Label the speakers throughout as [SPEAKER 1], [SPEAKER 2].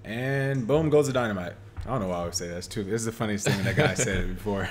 [SPEAKER 1] And boom goes the dynamite. I don't know why I would say that's true. This is the funniest thing that guy said it before.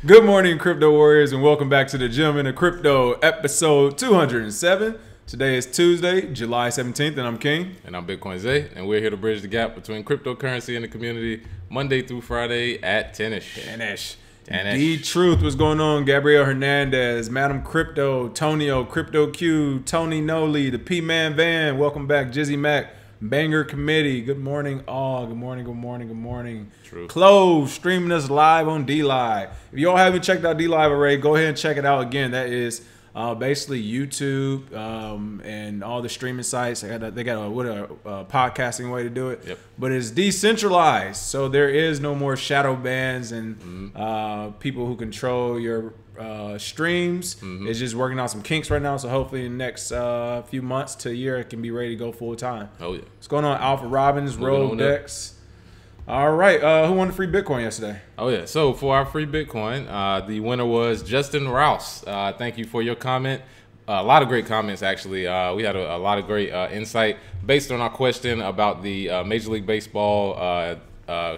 [SPEAKER 1] Good morning, Crypto Warriors, and welcome back to the Gentlemen of Crypto, episode 207. Today is Tuesday, July 17th, and I'm King.
[SPEAKER 2] And I'm Bitcoin Zay, and we're here to bridge the gap between cryptocurrency and the community Monday through Friday at 10-ish.
[SPEAKER 1] D-Truth, what's going on? Gabriel Hernandez, Madam Crypto, Tonio, Crypto Q, Tony Noli, the P-Man Van, welcome back, Jizzy Mac, Banger Committee, good morning all, good morning.
[SPEAKER 2] True.
[SPEAKER 1] Close, streaming us live on D-Live. If y'all haven't checked out D-Live already, go ahead and check it out again. That is basically YouTube and all the streaming sites. They got a podcasting way to do it.
[SPEAKER 2] Yep.
[SPEAKER 1] But it's decentralized, so there is no more shadow bans and people who control your streams. It's just working on some kinks right now, so hopefully in the next few months to a year it can be ready to go full time.
[SPEAKER 2] Oh yeah.
[SPEAKER 1] What's going on, Alpha Robbins, Rolex? All right, who won the free Bitcoin yesterday?
[SPEAKER 2] Oh yeah, so for our free Bitcoin, the winner was Justin Rouse. Thank you for your comment. A lot of great comments, actually. We had a lot of great insight based on our question about the Major League Baseball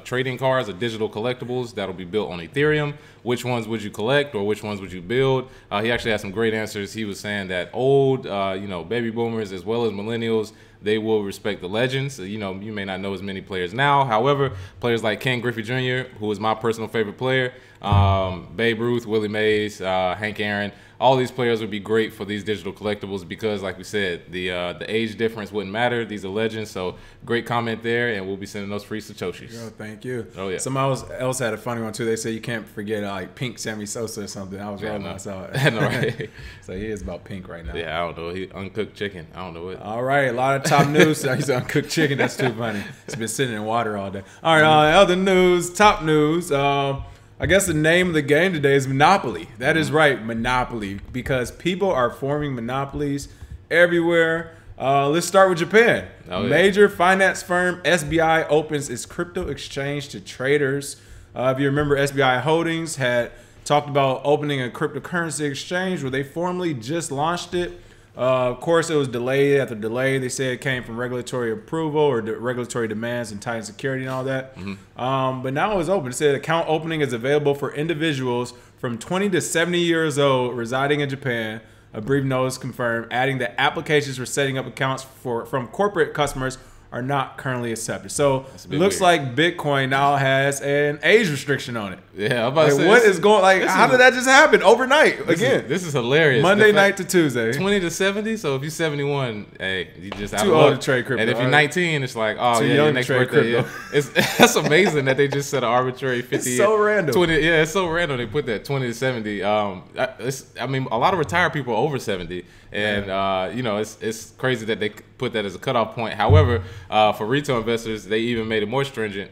[SPEAKER 2] trading cards or digital collectibles that'll be built on Ethereum. Which ones would you collect or which ones would you build? He actually had some great answers. He was saying that old, baby boomers as well as millennials, they will respect the legends. You may not know as many players now. However, players like Ken Griffey Jr., who is my personal favorite player, Babe Ruth, Willie Mays, Hank Aaron, all these players would be great for these digital collectibles because, like we said, the age difference wouldn't matter. These are legends. So great comment there, and we'll be sending those free Satoshis.
[SPEAKER 1] Yo, thank you.
[SPEAKER 2] Oh yeah.
[SPEAKER 1] Somebody else had a funny one too. They said you can't forget like Pink Sammy Sosa or something. I was wrong when I saw it.
[SPEAKER 2] I know, right?
[SPEAKER 1] So he is about Pink right now.
[SPEAKER 2] Yeah, I don't know. He uncooked chicken. I don't know what.
[SPEAKER 1] All right, a lot of top news. I used to uncooked chicken. That's too funny. It's been sitting in water all day. All right, other news, top news. I guess the name of the game today is Monopoly. That is right, Monopoly, because people are forming monopolies everywhere. Let's start with Japan.
[SPEAKER 2] Oh, yeah.
[SPEAKER 1] Major finance firm SBI opens its crypto exchange to traders. If you remember, SBI Holdings had talked about opening a cryptocurrency exchange where they formally just launched it. Of course, it was delayed after delay. They said it came from regulatory approval or regulatory demands and tightened security and all that. But now it's open. It said account opening is available for individuals from 20 to 70 years old residing in Japan. A brief notice confirmed, adding that applications for setting up accounts from corporate customers are not currently accepted. So it looks like Bitcoin now has an age restriction on it.
[SPEAKER 2] Yeah, I'm about to say,
[SPEAKER 1] what is going? Like, how did that just happen overnight?
[SPEAKER 2] This is hilarious.
[SPEAKER 1] Monday night to Tuesday,
[SPEAKER 2] 20 to 70. So if you're 71, hey, you just out
[SPEAKER 1] too
[SPEAKER 2] of
[SPEAKER 1] old
[SPEAKER 2] luck.
[SPEAKER 1] to trade crypto.
[SPEAKER 2] And if you're 19, it's like, oh
[SPEAKER 1] too
[SPEAKER 2] yeah,
[SPEAKER 1] young
[SPEAKER 2] your
[SPEAKER 1] to
[SPEAKER 2] next
[SPEAKER 1] trade
[SPEAKER 2] birthday.
[SPEAKER 1] crypto.
[SPEAKER 2] Yeah. That's amazing that they just set an arbitrary 50.
[SPEAKER 1] It's so random.
[SPEAKER 2] 20. Yeah, it's so random. They put that 20 to 70. I mean, a lot of retired people are over 70. And it's crazy that they put that as a cutoff point. However, for retail investors, they even made it more stringent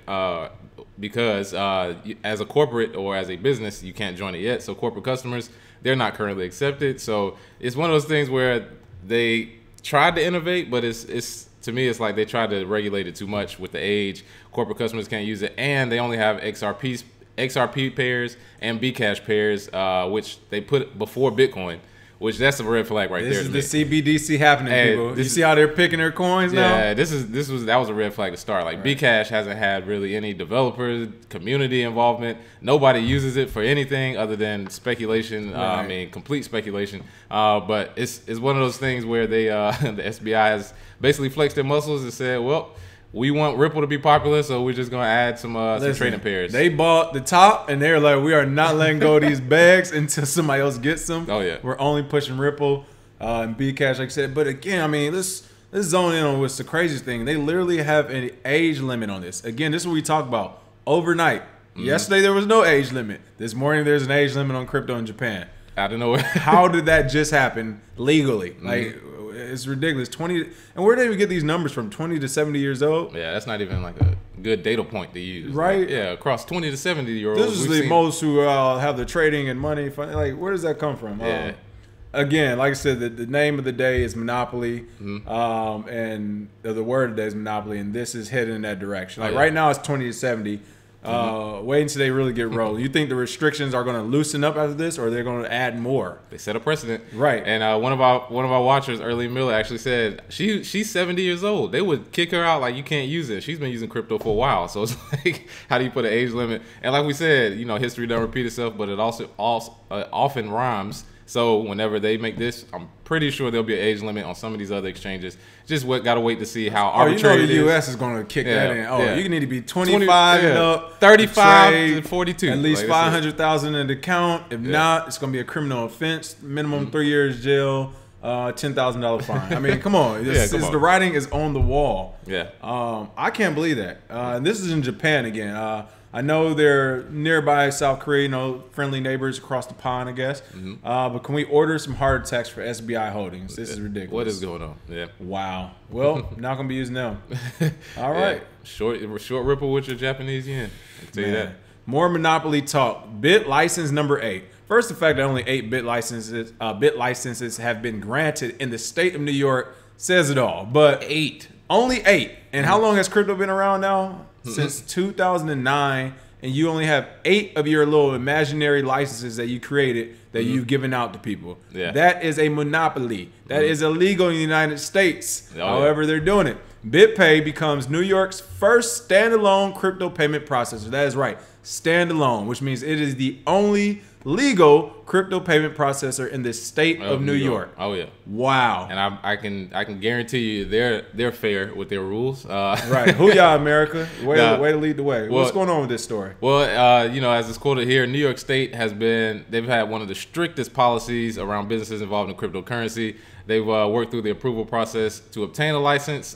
[SPEAKER 2] because as a corporate or as a business, you can't join it yet. So corporate customers, they're not currently accepted. So it's one of those things where they tried to innovate, but it's to me, it's like they tried to regulate it too much with the age. Corporate customers can't use it, and they only have XRP pairs and Bcash pairs, which they put before Bitcoin. Which that's a red flag right there.
[SPEAKER 1] This is the CBDC happening, people. You see how they're picking their coins now?
[SPEAKER 2] Yeah, that was a red flag to start. Like right. Bcash hasn't had really any developer community involvement. Nobody uses it for anything other than speculation.
[SPEAKER 1] Right.
[SPEAKER 2] I mean, complete speculation. But it's one of those things where they the SBI has basically flexed their muscles and said, well, we want Ripple to be popular, so we're just gonna add some trading pairs.
[SPEAKER 1] They bought the top, and they're like, we are not letting go of these bags until somebody else gets them.
[SPEAKER 2] Oh yeah,
[SPEAKER 1] we're only pushing Ripple and Bcash, like I said. But again, I mean, let's zone in on what's the craziest thing. They literally have an age limit on this. Again, this is what we talk about overnight. Yesterday there was no age limit. This morning there's an age limit on crypto in Japan.
[SPEAKER 2] I don't know.
[SPEAKER 1] How did that just happen legally? Like. It's ridiculous. 20, and where did we get these numbers from? 20 to 70 years old?
[SPEAKER 2] Yeah, that's not even like a good data point to use.
[SPEAKER 1] Right?
[SPEAKER 2] Like, yeah, across 20 to 70-year-olds.
[SPEAKER 1] This is the most who have the trading and money. Like, where does that come from?
[SPEAKER 2] Yeah.
[SPEAKER 1] Again, like I said, the name of the day is Monopoly, and the word of the day is Monopoly, and this is heading in that direction. Like right now, it's 20 to 70. Wait until they really get rolled. You think the restrictions are going to loosen up after this, or they're going to add more?
[SPEAKER 2] They set a precedent,
[SPEAKER 1] right?
[SPEAKER 2] And one of our watchers, Early Miller, actually said she's 70 years old. They would kick her out like you can't use it. She's been using crypto for a while, so it's like, how do you put an age limit? And like we said, history doesn't repeat itself, but it also often rhymes. So whenever they make this, I'm pretty sure there'll be an age limit on some of these other exchanges. Just gotta wait to see how arbitrary
[SPEAKER 1] the U.S. is going to kick that in. You need to be 25 and up,
[SPEAKER 2] 35 to 42,
[SPEAKER 1] at least 500,000 in the account. If not, it's going to be a criminal offense. Minimum 3 years jail, $10,000 fine. I mean, come on. The writing is on the wall.
[SPEAKER 2] Yeah.
[SPEAKER 1] I can't believe that. And this is in Japan again. I know they're nearby South Korea, friendly neighbors across the pond, I guess. But can we order some heart attacks for SBI holdings? This is ridiculous.
[SPEAKER 2] What is going on? Yeah.
[SPEAKER 1] Wow. Well, not going to be using them. All right.
[SPEAKER 2] Short ripple with your Japanese yen. I'll tell you that.
[SPEAKER 1] More monopoly talk. Bit license number 8. First, the fact that only 8 bit licenses have been granted in the state of New York says it all. But
[SPEAKER 2] 8.
[SPEAKER 1] Only 8. And how long has crypto been around now? Since 2009, and you only have 8 of your little imaginary licenses that you created that you've given out to people.
[SPEAKER 2] Yeah.
[SPEAKER 1] That is a monopoly. That is illegal in the United States. However, they're doing it. BitPay becomes New York's first standalone crypto payment processor. That is right, standalone, which means it is the only legal crypto payment processor in the state of New York.
[SPEAKER 2] Oh yeah.
[SPEAKER 1] Wow.
[SPEAKER 2] And I can guarantee you they're fair with their rules.
[SPEAKER 1] Right. Hoo-yah, America. Way to lead the way. What's going on with this story?
[SPEAKER 2] Well, as it's quoted here, New York State they've had one of the strictest policies around businesses involved in cryptocurrency. They've worked through the approval process to obtain a license.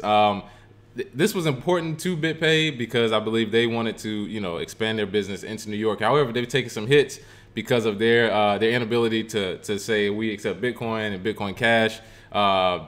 [SPEAKER 2] This was important to BitPay because I believe they wanted to, expand their business into New York. However, they've taken some hits because of their inability to say we accept Bitcoin and Bitcoin Cash.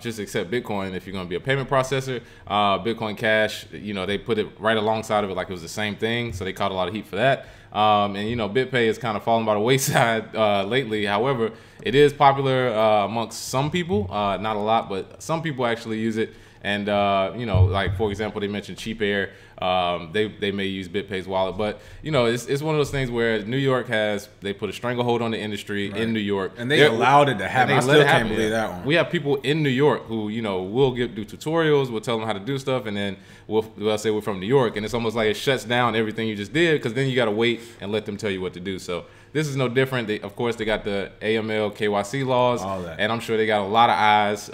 [SPEAKER 2] Just accept Bitcoin if you're going to be a payment processor. Bitcoin Cash, they put it right alongside of it like it was the same thing. So they caught a lot of heat for that. And BitPay has kind of fallen by the wayside lately. However, it is popular amongst some people, not a lot, but some people actually use it. And like for example, they mentioned Cheap Air. They may use BitPay's wallet, but it's one of those things where New York they put a stranglehold on the indry in New York,
[SPEAKER 1] and they allowed it to happen. I still can't believe that one.
[SPEAKER 2] We have people in New York who will do tutorials, we'll tell them how to do stuff, and then we'll say we're from New York, and it's almost like it shuts down everything you just did because then you got to wait and let them tell you what to do. So this is no different. Of course, they got the AML, KYC laws, and I'm sure they got a lot of eyes.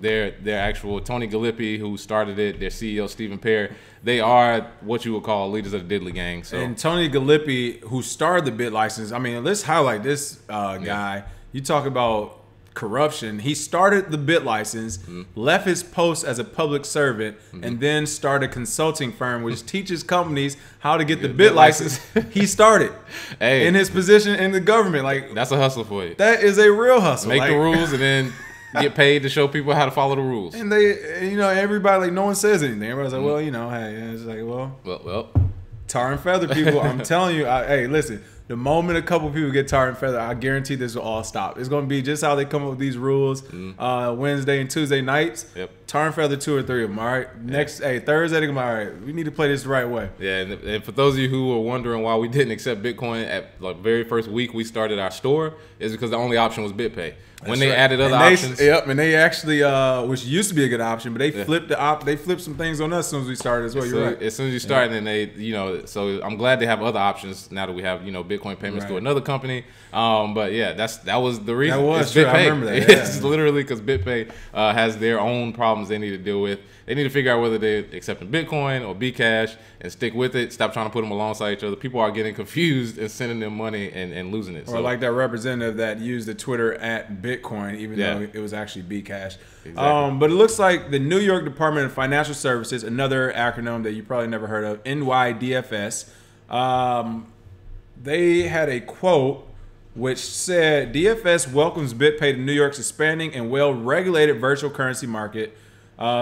[SPEAKER 2] Their actual Tony Gillespie, who started it, their CEO Stephen Pear, they are what you would call leaders of the Diddley Gang. So,
[SPEAKER 1] and Tony Gillespie, who started the Bit license, I mean, let's highlight this guy. You talk about corruption. He started the Bit license, left his post as a public servant, and then started a consulting firm which teaches companies how to get the Bit license. He started in his position in the government. Like,
[SPEAKER 2] that's a hustle for you.
[SPEAKER 1] That is a real hustle.
[SPEAKER 2] Make the rules and then get paid to show people how to follow the rules.
[SPEAKER 1] And everybody, like, no one says anything. Everybody's like, well, hey, it's like, well, tar and feather people. I'm telling you, hey, listen. The moment a couple people get tar and feather, I guarantee this will all stop. It's going to be just how they come up with these rules Wednesday and Tuesday nights. Yep. Tar and feather 2 or 3 of them, all right? Thursday, they come, all right, we need to play this the right way.
[SPEAKER 2] Yeah, and for those of you who are wondering why we didn't accept Bitcoin at the very first week we started our store, is because the only option was BitPay. When they added other options.
[SPEAKER 1] And they actually, which used to be a good option, but they flipped they flipped some things on us as soon as we started as well. You're right.
[SPEAKER 2] As soon as you start, and they, so I'm glad they have other options now that we have, Bitcoin payments to another company. But yeah, that was the reason.
[SPEAKER 1] That was true. I remember that.
[SPEAKER 2] It's literally because BitPay has their own problems they need to deal with. They need to figure out whether they're accepting Bitcoin or Bcash and stick with it. Stop trying to put them alongside each other. People are getting confused and sending them money and losing it.
[SPEAKER 1] Or like that representative that used the Twitter at Bitcoin, even though it was actually Bcash. Exactly. But it looks like the New York Department of Financial Services, another acronym that you probably never heard of, NYDFS, they had a quote which said, DFS welcomes BitPay to New York's expanding and well-regulated virtual currency market.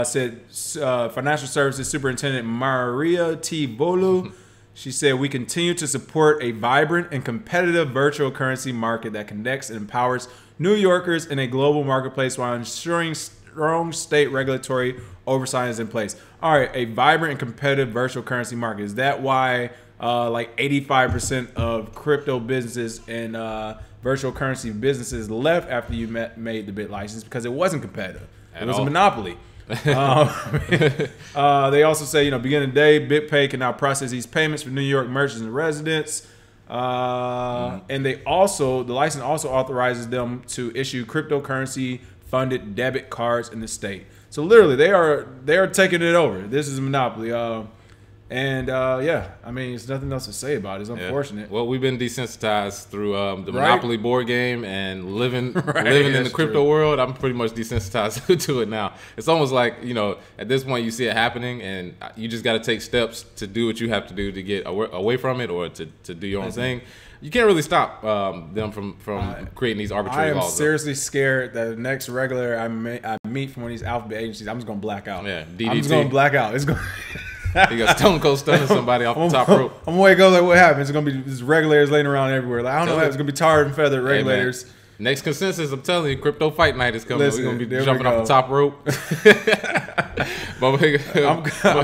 [SPEAKER 1] Said Financial Services Superintendent Maria T. Bolu. She said, we continue to support a vibrant and competitive virtual currency market that connects and empowers New Yorkers in a global marketplace while ensuring strong state regulatory oversight is in place. All right, a vibrant and competitive virtual currency market. Is that why like 85% of crypto businesses and virtual currency businesses left after you made the bit license because it wasn't competitive. It was a monopoly. They also say, beginning of the day, BitPay can now process these payments for New York merchants and residents. And the license also authorizes them to issue cryptocurrency funded debit cards in the state. So literally, they are taking it over. This is a monopoly. Yeah, I mean, there's nothing else to say about it. It's unfortunate.
[SPEAKER 2] Yeah. Well, we've been desensitized through the Monopoly board game and living in the crypto world. I'm pretty much desensitized to it now. It's almost like, at this point you see it happening and you just got to take steps to do what you have to do to get away from it or to do your own thing. You can't really stop them from creating these arbitrary laws.
[SPEAKER 1] I am seriously scared that the next regulator I meet from one of these alphabet agencies, I'm just going to black out.
[SPEAKER 2] Yeah, DDT.
[SPEAKER 1] I'm just going to black out. It's going
[SPEAKER 2] You got Stone Cold stunning somebody off the top rope.
[SPEAKER 1] I'm gonna wake up like, what happened? It's gonna be these regulators laying around everywhere. Like, I don't know. It's gonna be tarred and feathered regulators.
[SPEAKER 2] Hey, next consensus, I'm telling you, crypto fight night is coming.
[SPEAKER 1] Listen,
[SPEAKER 2] we're gonna be jumping off the top rope.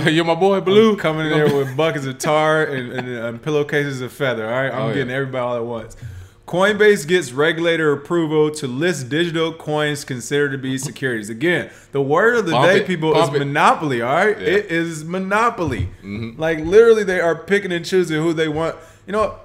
[SPEAKER 2] You're my boy, Blue.
[SPEAKER 1] I'm coming in there with buckets of tar and pillowcases of feather. All right, I'm getting everybody all at once. Coinbase gets regulator approval to list digital coins considered to be securities. Again, the word of the day, people, is monopoly, all right? Yeah. It is monopoly. Like, literally, they are picking and choosing who they want.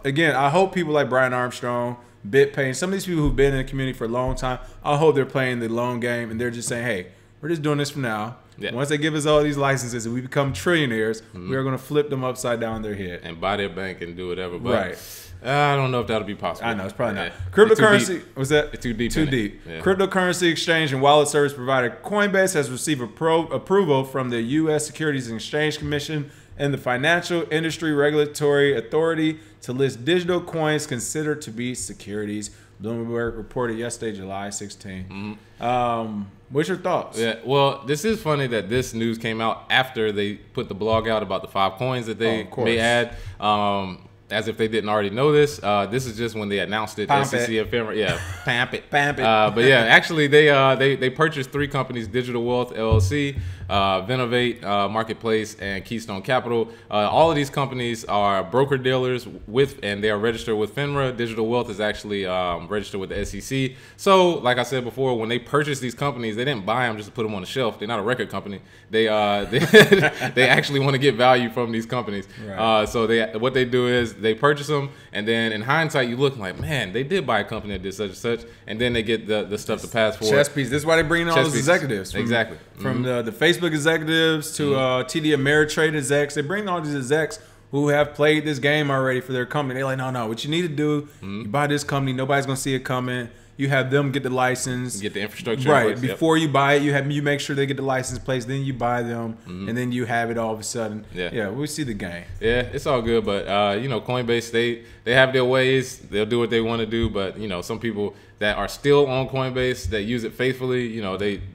[SPEAKER 1] Again, I hope people like Brian Armstrong, BitPay, and some of these people who've been in the community for a long time, I hope they're playing the long game and they're just saying, hey, we're just doing this for now. Yeah. Once they give us all these licenses and we become trillionaires, we are going to flip them upside down their head.
[SPEAKER 2] And buy their bank and do whatever. But I don't know if that'll be possible.
[SPEAKER 1] I know, it's probably not. Cryptocurrency, was that?
[SPEAKER 2] It's too deep.
[SPEAKER 1] Too deep. Yeah. Cryptocurrency exchange and wallet service provider Coinbase has received approval from the U.S. Securities and Exchange Commission and the Financial Industry Regulatory Authority to list digital coins considered to be securities. Bloomberg reported yesterday, July 16. What's your thoughts?
[SPEAKER 2] Yeah, well, this is funny that this news came out after they put the blog out about the 5 coins that they may add. As if they didn't already know this. This is just when they announced it. SEC and FINRA, pamp it. But yeah, actually they purchased 3 companies: Digital Wealth LLC, Venovate Marketplace, and Keystone Capital. All of these companies are broker dealers and they are registered with FINRA. Digital Wealth is actually registered with the SEC. So, like I said before, when they purchased these companies, they didn't buy them just to put them on the shelf. They're not a record company. They actually want to get value from these companies. Right. So what they do is they purchase them, and then in hindsight, you look like, man, they did buy a company that did such and such, and then they get the stuff to pass forward.
[SPEAKER 1] Chess piece. This is why they bring in all those executives. From the Facebook executives to TD Ameritrade execs. They bring all these execs who have played this game already for their company. They're like, no, what you need to do, you buy this company, nobody's going to see it coming. You have them get the license,
[SPEAKER 2] get the infrastructure
[SPEAKER 1] right before you buy it. You make sure they get the license placed, then you buy them, and then you have it all of a sudden. Yeah, we see the game. Yeah,
[SPEAKER 2] it's all good, but Coinbase, they have their ways. They'll do what they want to do, but some people that are still on Coinbase that use it faithfully,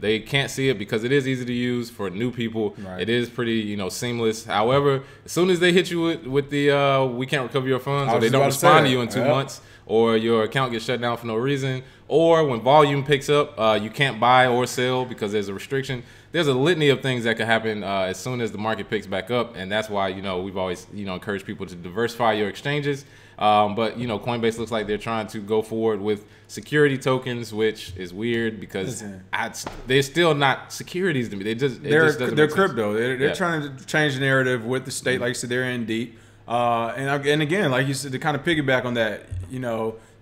[SPEAKER 2] they can't see it because it is easy to use for new people. Right. It is pretty seamless. However, as soon as they hit you with the we can't recover your funds, or they don't respond to you in 2 months, or your account gets shut down for no reason, or when volume picks up, you can't buy or sell because there's a restriction. There's a litany of things that could happen as soon as the market picks back up, and that's why we've always encouraged people to diversify your exchanges. But Coinbase looks like they're trying to go forward with security tokens, which is weird because they're still not securities to me. They're
[SPEAKER 1] crypto. They're trying to change the narrative with the state. Like you said, they're in deep. And again, like you said, to kind of piggyback on that,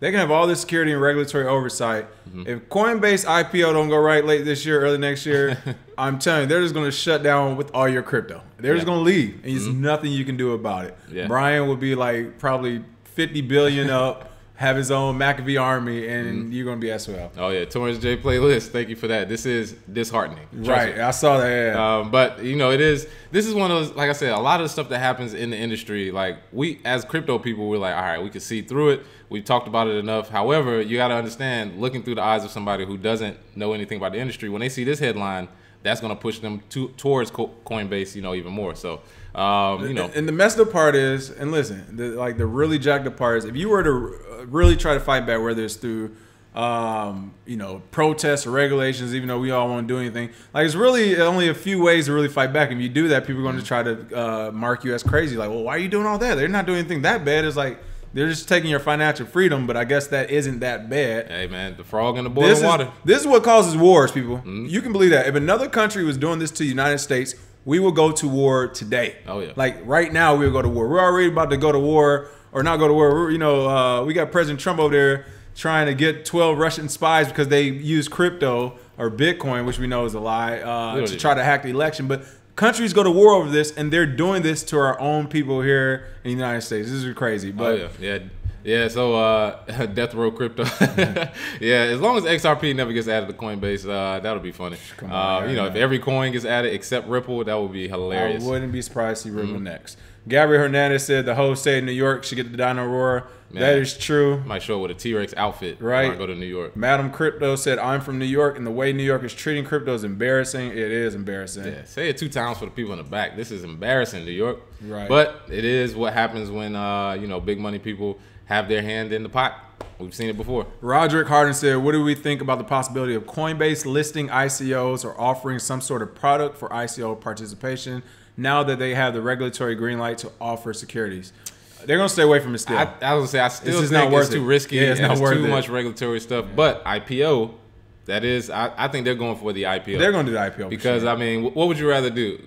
[SPEAKER 1] they can have all this security and regulatory oversight. If Coinbase IPO don't go right late this year, early next year, I'm telling you, they're just going to shut down with all your crypto. They're just going to leave, and there's nothing you can do about it. Yeah. Brian will be like probably 50 billion up, have his own McAfee army, and you're going to be SOL.
[SPEAKER 2] Oh, yeah. Torrance J playlist. Thank you for that. This is disheartening.
[SPEAKER 1] Right. I saw that. Yeah.
[SPEAKER 2] But, this is one of those, like I said, a lot of the stuff that happens in the industry, like we, as crypto people, we're like, all right, we can see through it. We've talked about it enough. However, you got to understand, looking through the eyes of somebody who doesn't know anything about the industry, when they see this headline, that's going to push them towards Coinbase, even more. So,
[SPEAKER 1] And the messed up part is, and listen, the really jacked up part is, if you were to really try to fight back, whether it's through you know, protests or regulations, even though we all won't do anything. Like, it's really only a few ways to really fight back. If you do that, people are going to try to mark you as crazy. Like, well, why are you doing all that? They're not doing anything that bad. It's like, they're just taking your financial freedom, but I guess that isn't that bad.
[SPEAKER 2] Hey, man, the frog in the boiling water.
[SPEAKER 1] This is what causes wars, people. You can believe that. If another country was doing this to the United States, we will go to war today.
[SPEAKER 2] Oh, yeah.
[SPEAKER 1] Like, right now, we'll go to war. We're already about to go to war, or not go to war. We're, you know, we got President Trump over there trying to get 12 Russian spies because they use crypto or Bitcoin, which we know is a lie, to try to hack the election. But countries go to war over this, and they're doing this to our own people here in the United States. This is crazy. But
[SPEAKER 2] yeah. So death row crypto. Yeah, as long as XRP never gets added to Coinbase, that'll be funny. You know, if every coin gets added except Ripple, that would be hilarious.
[SPEAKER 1] I wouldn't be surprised to see Ripple next. Gabriel Hernandez said the whole state of New York should get the Dino Roar. Man, that is true.
[SPEAKER 2] Might show up with a T-Rex outfit.
[SPEAKER 1] Right.
[SPEAKER 2] When I go to New York.
[SPEAKER 1] Madam Crypto said, I'm from New York, and the way New York is treating crypto is embarrassing. It is embarrassing.
[SPEAKER 2] Yeah, say it 2 times for the people in the back. This is embarrassing, New York.
[SPEAKER 1] Right.
[SPEAKER 2] But it is what happens when, you know, big money people have their hand in the pot. We've seen it before.
[SPEAKER 1] Roderick Harden said, what do we think about the possibility of Coinbase listing ICOs or offering some sort of product for ICO participation now that they have the regulatory green light to offer securities? They're going to stay away from it still.
[SPEAKER 2] I was going to say, I still think
[SPEAKER 1] not worth
[SPEAKER 2] it's too risky.
[SPEAKER 1] Yeah, it's not worth
[SPEAKER 2] too much regulatory stuff. Yeah. But IPO, that is, I think they're going for the IPO.
[SPEAKER 1] They're going to do the IPO.
[SPEAKER 2] Because, sure. I mean, what would you rather do?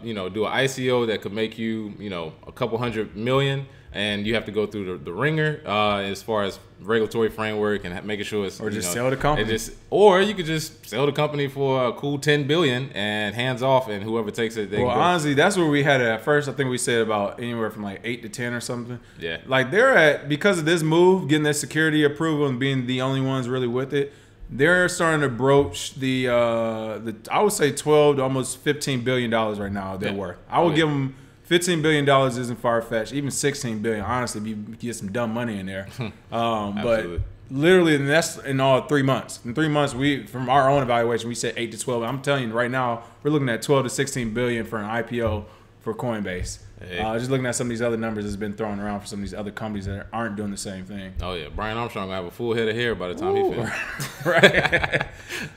[SPEAKER 2] You know, do an ICO that could make you, you know, a couple $100 million, and you have to go through the ringer as far as regulatory framework and making sure it's,
[SPEAKER 1] or just sell the company.
[SPEAKER 2] Or you could just sell the company for a cool $10 billion and hands off, and whoever takes it, they
[SPEAKER 1] well, honestly, that's where we had it at first. I think we said about anywhere from like 8 to 10 or something.
[SPEAKER 2] Yeah.
[SPEAKER 1] Like they're at, because of this move, getting that security approval and being the only ones really with it, they're starting to broach the I would say 12 to almost $15 billion right now they're worth. I would give them $15 billion isn't far-fetched. Even $16 billion, honestly, if you get some dumb money in there. But literally, and that's in all 3 months. In 3 months, we, from our own evaluation, we said 8 to 12. I'm telling you right now, we're looking at 12 to 16 billion for an IPO for Coinbase.
[SPEAKER 2] Hey.
[SPEAKER 1] Just looking at some of these other numbers that's been thrown around for some of these other companies that aren't doing the same thing.
[SPEAKER 2] Oh yeah, Brian Armstrong gonna have a full head of hair by the time he finishes.
[SPEAKER 1] Right.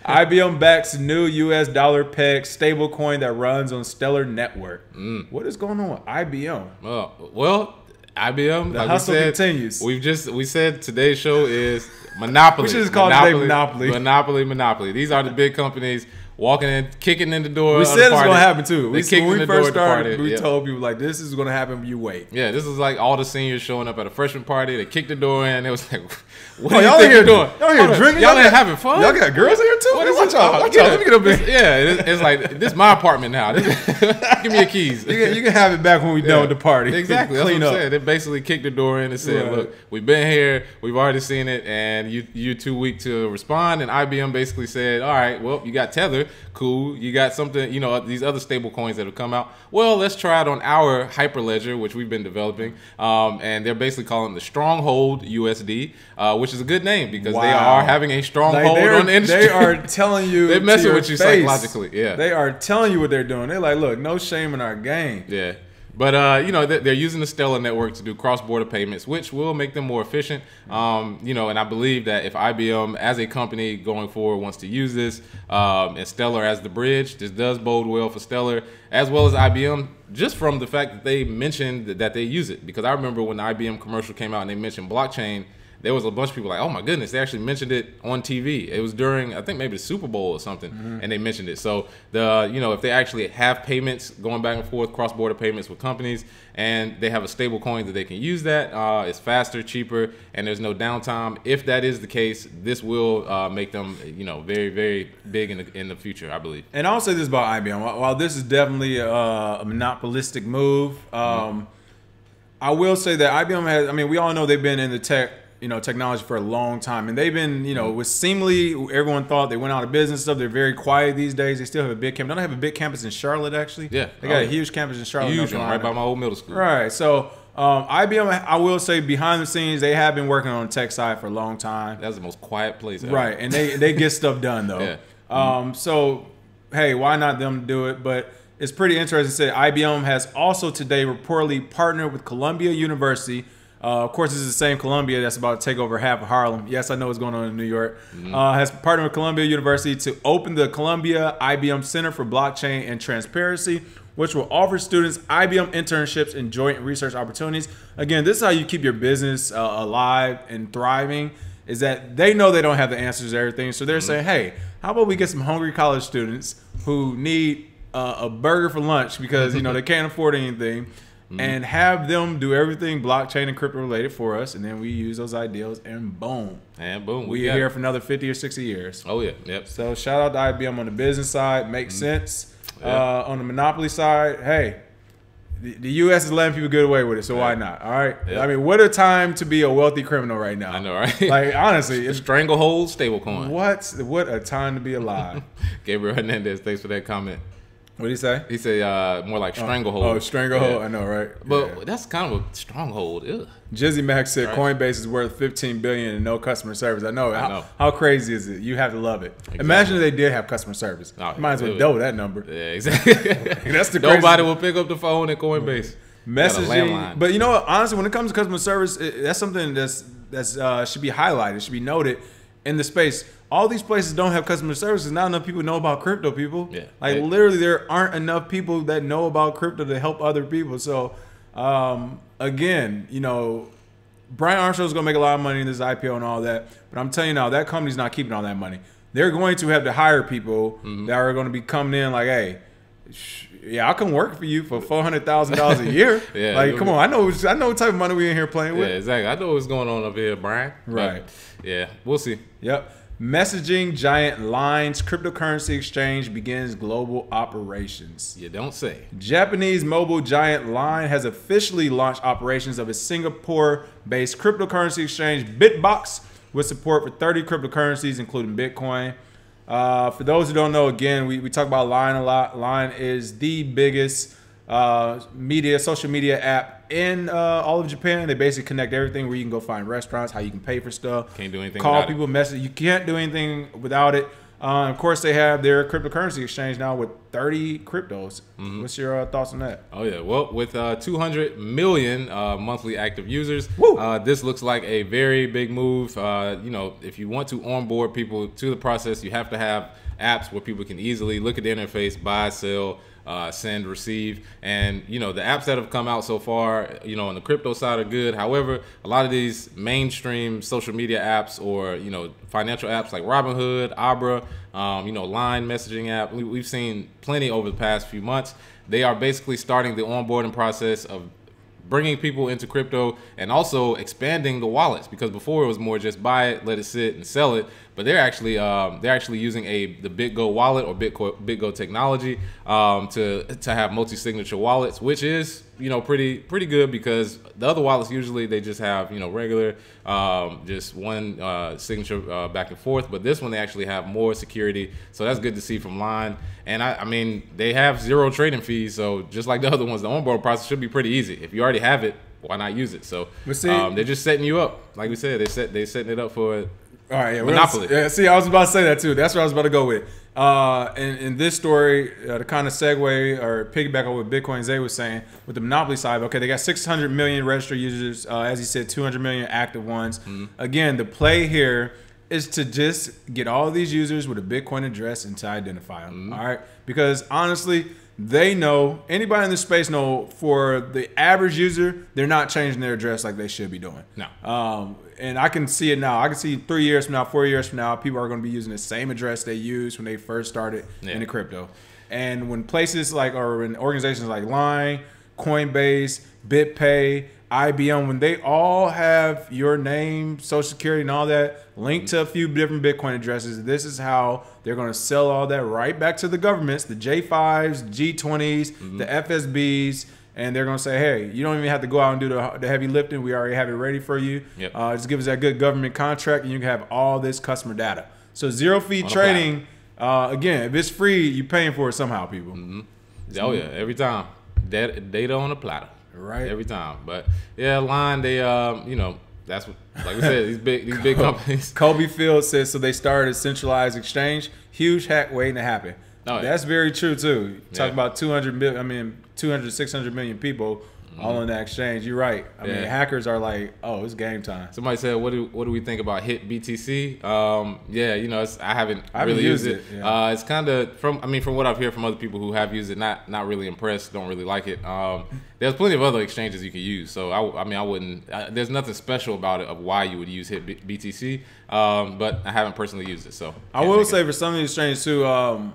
[SPEAKER 1] IBM backs new US dollar peg stablecoin that runs on Stellar Network. What is going on with IBM?
[SPEAKER 2] Well, IBM,
[SPEAKER 1] the
[SPEAKER 2] like
[SPEAKER 1] hustle
[SPEAKER 2] we said,
[SPEAKER 1] continues.
[SPEAKER 2] We said today's show is Monopoly.
[SPEAKER 1] We should just call it today
[SPEAKER 2] Monopoly. These are the big companies walking in, kicking in the door.
[SPEAKER 1] We said it's going to happen too. When we first started, we
[SPEAKER 2] yep.
[SPEAKER 1] told people like, this is going to happen. You wait.
[SPEAKER 2] Yeah, this is like all the seniors showing up at a freshman party. They kicked the door in. It was like, what are y'all here doing?
[SPEAKER 1] Y'all here drinking?
[SPEAKER 2] Y'all ain't having fun?
[SPEAKER 1] Y'all got girls in here too?
[SPEAKER 2] Watch out. Let me get up there. Yeah, it's like, this is my apartment now. Give me your keys.
[SPEAKER 1] You can have it back when we're done with the party.
[SPEAKER 2] Exactly. That's what I'm saying. They basically kicked the door in and said, look, we've been here. We've already seen it. And you're too weak to respond. And IBM basically said, all right, well, you got Tether. Cool. You got something, you know, these other stable coins that have come out. Well, let's try it on our Hyperledger, which we've been developing. And they're basically calling it the Stronghold USD, which is a good name because they are having a stronghold on the industry.
[SPEAKER 1] They are telling you
[SPEAKER 2] they're messing with you psychologically. Yeah.
[SPEAKER 1] They are telling you what they're doing. They're like, look, no shame in our game.
[SPEAKER 2] Yeah. But, you know, they're using the Stellar network to do cross-border payments, which will make them more efficient. You know, and I believe that if IBM as a company going forward wants to use this and Stellar as the bridge, this does bode well for Stellar as well as IBM, just from the fact that they mentioned that they use it. Because I remember when the IBM commercial came out and they mentioned blockchain, there was a bunch of people like, oh my goodness, they actually mentioned it on TV. It was during, I think maybe the Super Bowl or something, and they mentioned it. So you know, if they actually have payments going back and forth, cross-border payments with companies, and they have a stable coin that they can use that, it's faster, cheaper, and there's no downtime. If that is the case, this will make them, you know, very, very big in the future, I believe. And
[SPEAKER 1] I'll say this about IBM: while this is definitely a monopolistic move, I will say that IBM has. I mean, we all know they've been in the technology for a long time, and they've been, with seemingly everyone thought they went out of business and stuff. They're very quiet these days. They still have a big campus. Don't they have a big campus in Charlotte actually?
[SPEAKER 2] Yeah,
[SPEAKER 1] they got a huge campus in Charlotte.
[SPEAKER 2] Huge one, right by my old middle school.
[SPEAKER 1] Right. So IBM, I will say, behind the scenes, they have been working on the tech side for a long time.
[SPEAKER 2] That's the most quiet place ever.
[SPEAKER 1] Right, and they get stuff done though. Yeah. So hey, why not them do it? But it's pretty interesting to say IBM has also today reportedly partnered with Columbia University Of course, this is the same Columbia that's about to take over half of Harlem. Yes, I know what's going on in New York. Has partnered with Columbia University to open the Columbia IBM Center for Blockchain and Transparency, which will offer students IBM internships and joint research opportunities. Again, this is how you keep your business alive and thriving, is that they know they don't have the answers to everything. So they're saying, hey, how about we get some hungry college students who need a burger for lunch because, they can't afford anything, and have them do everything blockchain and crypto related for us, and then we use those ideals, and boom. We are here for another 50 or 60 years.
[SPEAKER 2] Oh, yeah. Yep.
[SPEAKER 1] So shout out to IBM on the business side. Makes sense. On the monopoly side, hey, the U.S. is letting people get away with it, so why not? All right. I mean, what a time to be a wealthy criminal right now.
[SPEAKER 2] I know, right?
[SPEAKER 1] Like, honestly, it's
[SPEAKER 2] stranglehold stablecoin.
[SPEAKER 1] What a time to be alive.
[SPEAKER 2] Gabriel Hernandez, thanks for that comment.
[SPEAKER 1] What did he say?
[SPEAKER 2] He said more like stranglehold.
[SPEAKER 1] Oh, stranglehold. Yeah. I know, right?
[SPEAKER 2] But that's kind of a stronghold. Ugh.
[SPEAKER 1] Jizzy Max said Coinbase is worth $15 billion and no customer service. I know. How crazy is it? You have to love it. Exactly. Imagine if they did have customer service. You might as well double that number.
[SPEAKER 2] Yeah, exactly.
[SPEAKER 1] That's the
[SPEAKER 2] Nobody will pick up the phone at Coinbase.
[SPEAKER 1] Messaging, but honestly, when it comes to customer service, that's something that's should be highlighted, should be noted in the space. All these places don't have customer services. Not enough people know about crypto, people.
[SPEAKER 2] Yeah.
[SPEAKER 1] Literally, there aren't enough people that know about crypto to help other people. So, again, Brian Armstrong's going to make a lot of money in this IPO and all that. But I'm telling you now, that company's not keeping all that money. They're going to have to hire people that are going to be coming in like, hey, I'll come work for you for $400,000 a year. Come on, I know what type of money we in here playing with.
[SPEAKER 2] Yeah, exactly. I know what's going on up here, Brian.
[SPEAKER 1] Right.
[SPEAKER 2] But, yeah, we'll see.
[SPEAKER 1] Yep. Messaging giant Line's cryptocurrency exchange begins global operations.
[SPEAKER 2] You don't say.
[SPEAKER 1] Japanese mobile giant Line has officially launched operations of its Singapore-based cryptocurrency exchange BitBox with support for 30 cryptocurrencies, including Bitcoin. For those who don't know, again, we talk about Line a lot. Line is the biggest social media app in all of Japan. They basically connect everything where you can go find restaurants, how you can pay for stuff.
[SPEAKER 2] Can't do anything
[SPEAKER 1] call people, message. You can't do anything without it. Of course, they have their cryptocurrency exchange now with 30 cryptos. What's your thoughts on that?
[SPEAKER 2] Oh, yeah. Well, with 200 million monthly active users, this looks like a very big move. If you want to onboard people to the process, you have to have apps where people can easily look at the interface, buy, sell, send, receive, and the apps that have come out so far, on the crypto side are good. However, a lot of these mainstream social media apps or financial apps like Robinhood, Abra, Line messaging app, we've seen plenty over the past few months. They are basically starting the onboarding process of bringing people into crypto and also expanding the wallets, because before it was more just buy it, let it sit, and sell it. But they're actually using the BitGo wallet or BitGo technology to have multi-signature wallets, which is pretty good, because the other wallets usually they just have regular just one signature back and forth, but this one they actually have more security, so that's good to see from Line. And I mean, they have zero trading fees, so just like the other ones, the onboard process should be pretty easy. If you already have it, why not use it? So they're just setting you up, like we said. They're setting it up for
[SPEAKER 1] all right, yeah,
[SPEAKER 2] monopoly.
[SPEAKER 1] See, I was about to say that too. That's what I was about to go with. In this story, to kind of segue or piggyback on what Bitcoin Zay was saying with the monopoly side, okay, they got 600 million registered users. As he said, 200 million active ones. Again, the play here is to just get all of these users with a Bitcoin address and to identify them. All right, because honestly, they know, anybody in this space know, for the average user, they're not changing their address like they should be doing.
[SPEAKER 2] No.
[SPEAKER 1] And I can see it now. I can see 3 years from now, 4 years from now, people are going to be using the same address they used when they first started in the crypto. And when places like, or when organizations like Line, Coinbase, BitPay, IBM, when they all have your name, social security, and all that linked to a few different Bitcoin addresses, this is how they're going to sell all that right back to the governments, the J5s, G20s, the FSBs, and they're going to say, hey, you don't even have to go out and do the heavy lifting. We already have it ready for you. Just give us that good government contract, and you can have all this customer data. So zero fee trading, again, if it's free, you're paying for it somehow, people.
[SPEAKER 2] Oh, yeah, every time. Data on a platter.
[SPEAKER 1] Right.
[SPEAKER 2] Every time. But, yeah, Line, they, that's what, like we said, these big companies.
[SPEAKER 1] Kobe Field says, so they started a centralized exchange. Huge hack waiting to happen. Oh, yeah. That's very true, too. Talk about 200 to 600 million people all on that exchange. You're right. I mean, hackers are like, oh, it's game time.
[SPEAKER 2] Somebody said, what do we think about Hit BTC? Yeah, you know, I haven't really used it. Yeah. It's kind of from what I've heard from other people who have used it, not really impressed, don't really like it. There's plenty of other exchanges you can use. So I wouldn't. There's nothing special about it of why you would use Hit BTC. But I haven't personally used it. So
[SPEAKER 1] I will say for some of these exchanges too.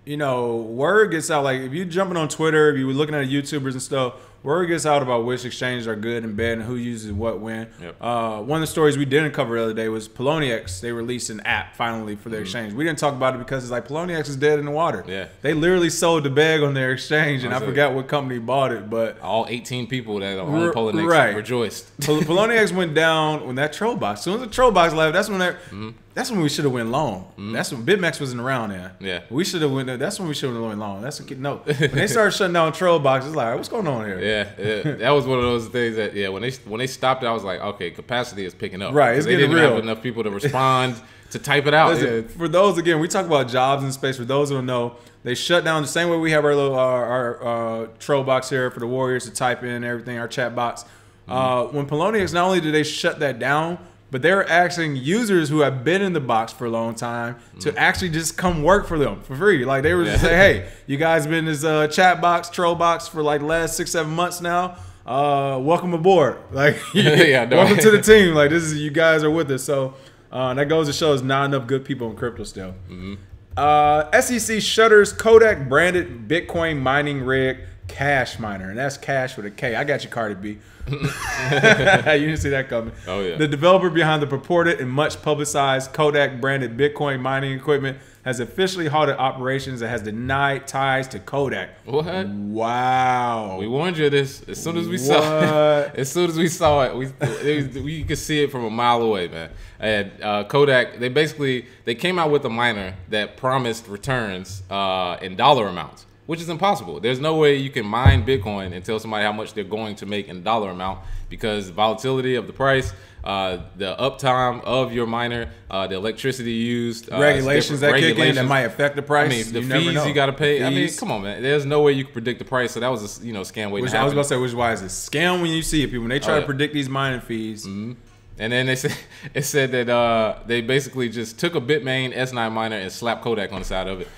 [SPEAKER 1] You know, word gets out. Like if you're jumping on Twitter, if you're looking at YouTubers and stuff, word gets out about which exchanges are good and bad and who uses what when.
[SPEAKER 2] Yep.
[SPEAKER 1] One of the stories we didn't cover the other day was Poloniex. They released an app finally for their exchange. We didn't talk about it because it's like Poloniex is dead in the water.
[SPEAKER 2] Yeah.
[SPEAKER 1] They literally sold the bag on their exchange, and I forgot what company bought it, but
[SPEAKER 2] all 18 people that own Poloniex rejoiced.
[SPEAKER 1] Poloniex went down when that troll box. As soon as the troll box left, that's when that's when we should have went long. That's when BitMEX wasn't around then.
[SPEAKER 2] Yeah.
[SPEAKER 1] We should have went. That's when we should have went long. That's a no. When they started shutting down troll boxes, like, what's going on here?
[SPEAKER 2] Yeah. That was one of those things that when they stopped it, I was like, okay, capacity is picking up.
[SPEAKER 1] Right. It's
[SPEAKER 2] they
[SPEAKER 1] getting
[SPEAKER 2] didn't
[SPEAKER 1] real.
[SPEAKER 2] have enough people to respond to type it out.
[SPEAKER 1] Listen, for those, again, we talk about jobs in space. For those who don't know, they shut down the same way we have our little our troll box here for the Warriors to type in everything, our chat box. When Poloniex, not only did they shut that down, but they're asking users who have been in the box for a long time to actually just come work for them for free. Like they were just say, hey, you guys been in this chat box, troll box for like the last 6-7 months now. Welcome aboard. Like, welcome to the team. Like this is, you guys are with us. So that goes to show there's not enough good people in crypto still. SEC shutters Kodak-Branded Bitcoin mining rig KashMiner, and that's cash with a K. I got you, Cardi B. You didn't see that coming.
[SPEAKER 2] Oh yeah.
[SPEAKER 1] The developer behind the purported and much publicized Kodak-branded Bitcoin mining equipment has officially halted operations and has denied ties to Kodak.
[SPEAKER 2] What?
[SPEAKER 1] Wow.
[SPEAKER 2] We warned you of this as soon as we saw it. As soon as we saw it, we could see it from a mile away, man. And Kodak, they came out with a miner that promised returns in dollar amounts, which is impossible. There's no way you can mine Bitcoin and tell somebody how much they're going to make in dollar amount because volatility of the price, the uptime of your miner, the electricity used,
[SPEAKER 1] regulations that kick in that might affect the price.
[SPEAKER 2] I mean, the fees you got to pay. I mean, come on, man. There's no way you can predict the price. So that was a scam waiting to happen.
[SPEAKER 1] I was about to say, which is why it's a scam when you see it, people. When they try to predict these mining fees.
[SPEAKER 2] And then it said that they basically just took a Bitmain S9 miner and slapped Kodak on the side of it.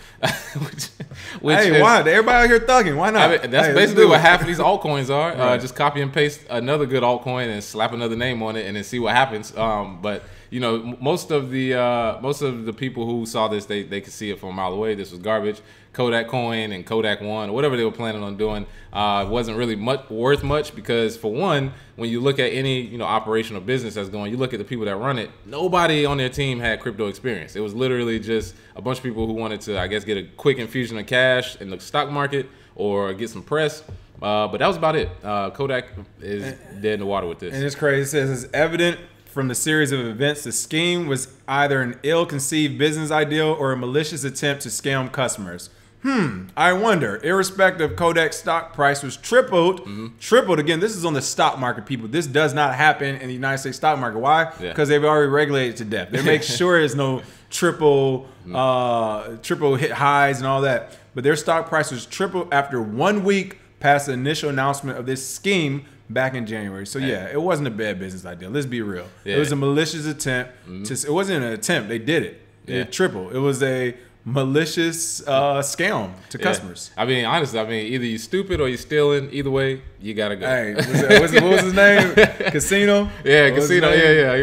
[SPEAKER 1] Why? Everybody out here thugging. Why not?
[SPEAKER 2] I mean, that's basically what half of these altcoins are. Right. Just copy and paste another good altcoin and slap another name on it and then see what happens. But most of the people who saw this, they could see it from a mile away. This was garbage. Kodak Coin and Kodak One, or whatever they were planning on doing, wasn't really worth much because, for one, when you look at any operational business that's going, you look at the people that run it. Nobody on their team had crypto experience. It was literally just a bunch of people who wanted to, I guess, get a quick infusion of cash in the stock market or get some press. But that was about it. Kodak is dead in the water with this.
[SPEAKER 1] And it's crazy. It says it's evident from the series of events, the scheme was either an ill-conceived business ideal or a malicious attempt to scam customers. I wonder. Irrespective, Kodak's stock price was tripled. Tripled again. This is on the stock market, people. This does not happen in the United States stock market. Why? Because they've already regulated to death. They make sure there's no triple hit highs and all that. But their stock price was tripled after 1 week past the initial announcement of this scheme back in January. So it wasn't a bad business idea. Let's be real. It was a malicious attempt. It wasn't an attempt. They did it. It tripled. It was a malicious scam to customers.
[SPEAKER 2] I mean, honestly, either you stupid or you stealing. Either way, you gotta go.
[SPEAKER 1] Hey, what was his name? Casino.
[SPEAKER 2] Yeah, Casino. Yeah.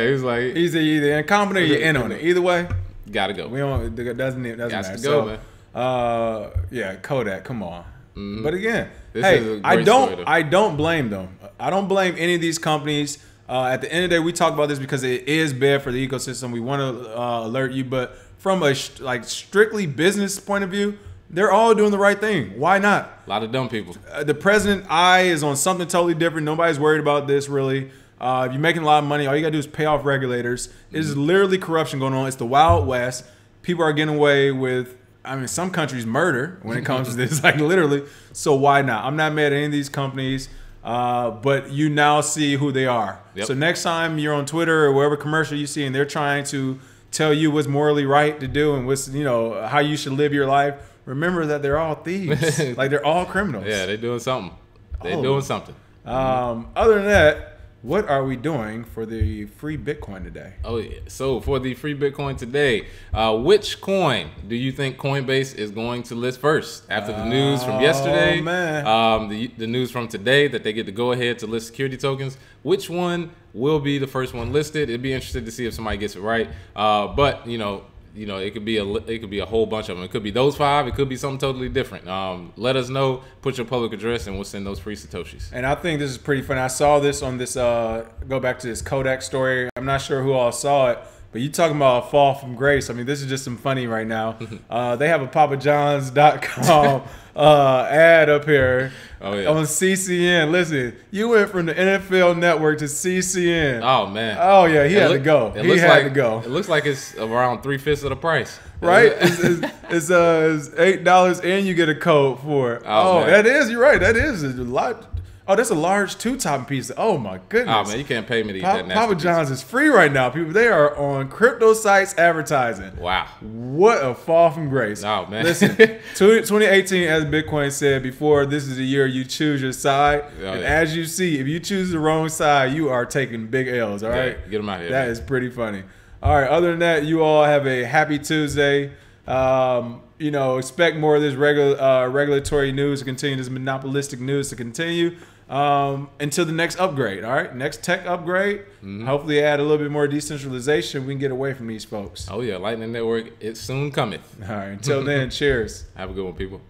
[SPEAKER 2] He was like,
[SPEAKER 1] he's either incompetent or you're in on it. Either way,
[SPEAKER 2] gotta go.
[SPEAKER 1] We don't. Doesn't matter.
[SPEAKER 2] Go,
[SPEAKER 1] man. Kodak. Come on. But again,
[SPEAKER 2] I
[SPEAKER 1] don't blame them. I don't blame any of these companies. At the end of the day, we talk about this because it is bad for the ecosystem. We want to alert you, but from a strictly business point of view, they're all doing the right thing. Why not?
[SPEAKER 2] A lot of dumb people.
[SPEAKER 1] The president's eye is on something totally different. Nobody's worried about this really. If you're making a lot of money, all you gotta do is pay off regulators. It is literally corruption going on. It's the Wild West. People are getting away with, some countries murder when it comes to this, like literally. So why not? I'm not mad at any of these companies, but you now see who they are.
[SPEAKER 2] Yep.
[SPEAKER 1] So next time you're on Twitter or wherever commercial you see and they're trying to tell you what's morally right to do and what's how you should live your life, remember that they're all thieves. Like they're all criminals.
[SPEAKER 2] Yeah, they're doing something. They're doing something.
[SPEAKER 1] Other than that, what are we doing for the free Bitcoin today?
[SPEAKER 2] Oh, yeah. So for the free Bitcoin today, which coin do you think Coinbase is going to list first? After the news from yesterday, the news from today that they get to go ahead to list security tokens, which one will be the first one listed? It'd be interesting to see if somebody gets it right. But, it could be a whole bunch of them. It could be those 5. It could be something totally different. Let us know. Put your public address, and we'll send those free satoshis.
[SPEAKER 1] And I think this is pretty funny. I saw this on this. Go back to this Kodak story. I'm not sure who all saw it, but you talking about a fall from grace. I mean, this is just some funny right now. They have a PapaJohns.com ad up here on CCN. Listen, you went from the NFL Network to CCN.
[SPEAKER 2] Oh man.
[SPEAKER 1] Oh yeah, he had to go. He had to go.
[SPEAKER 2] It looks like it's around 3/5 of the price.
[SPEAKER 1] Right? It's $8 and you get a code for it. Oh, that is. You're right. That is a lot. Oh, that's a large 2-top pizza. Oh my goodness.
[SPEAKER 2] Oh man, you can't pay me to eat that nasty
[SPEAKER 1] Papa John's is free right now, people. They are on crypto sites advertising.
[SPEAKER 2] Wow.
[SPEAKER 1] What a fall from grace.
[SPEAKER 2] Oh man.
[SPEAKER 1] Listen, 2018, as Bitcoin said before, this is the year you choose your side. And as you see, if you choose the wrong side, you are taking big L's. All right.
[SPEAKER 2] Get them out here.
[SPEAKER 1] That is pretty funny. All right. Other than that, you all have a happy Tuesday. Expect more of this regulatory news to continue, this monopolistic news to continue. Until the next upgrade, all right? Next tech upgrade. Hopefully add a little bit more decentralization. We can get away from these folks.
[SPEAKER 2] Oh, yeah. Lightning Network, it's soon coming.
[SPEAKER 1] All right. Until then, cheers.
[SPEAKER 2] Have a good one, people.